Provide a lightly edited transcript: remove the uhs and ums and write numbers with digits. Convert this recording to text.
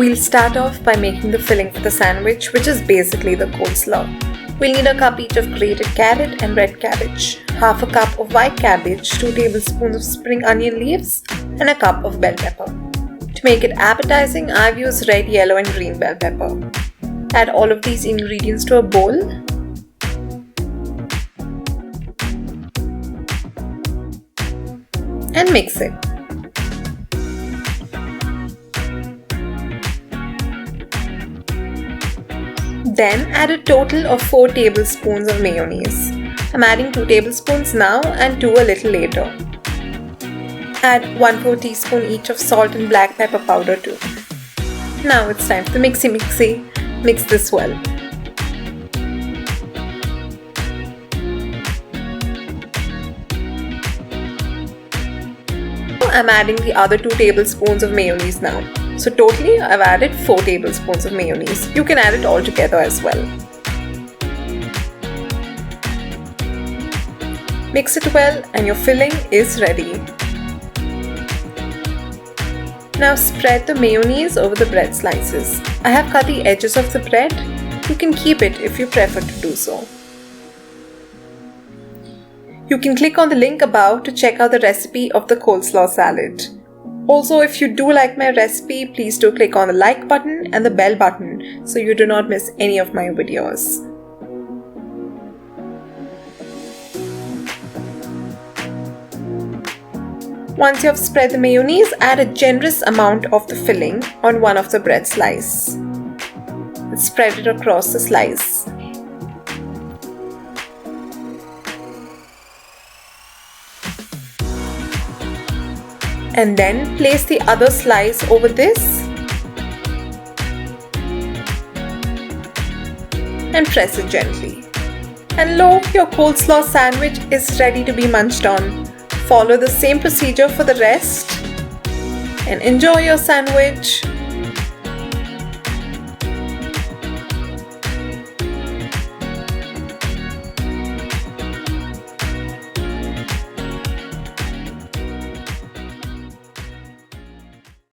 We'll start off by making the filling for the sandwich, which is basically the coleslaw. We'll need a cup each of grated carrot and red cabbage, half a cup of white cabbage, 2 tablespoons of spring onion leaves, and a cup of bell pepper. To make it appetizing, I've used red, yellow, and green bell pepper. Add all of these ingredients to a bowl. And mix it. Then add a total of 4 tablespoons of mayonnaise. I'm adding 2 tablespoons now and 2 a little later. Add 1/4 teaspoon each of salt and black pepper powder too. Now it's time for the mixy. Mix this well. I'm adding the other 2 tablespoons of mayonnaise now. So totally I've added 4 tablespoons of mayonnaise. You can add it all together as well. Mix it well and your filling is ready. Now spread the mayonnaise over the bread slices. I have cut the edges of the bread. You can keep it if you prefer to do so. You can click on the link above to check out the recipe of the coleslaw salad. Also, if you do like my recipe, please do click on the like button and the bell button so you do not miss any of my videos. Once you have spread the mayonnaise, add a generous amount of the filling on one of the bread slices. Spread it across the slice. And then place the other slice over this and press it gently. And look, your coleslaw sandwich is ready to be munched on. Follow the same procedure for the rest and enjoy your sandwich.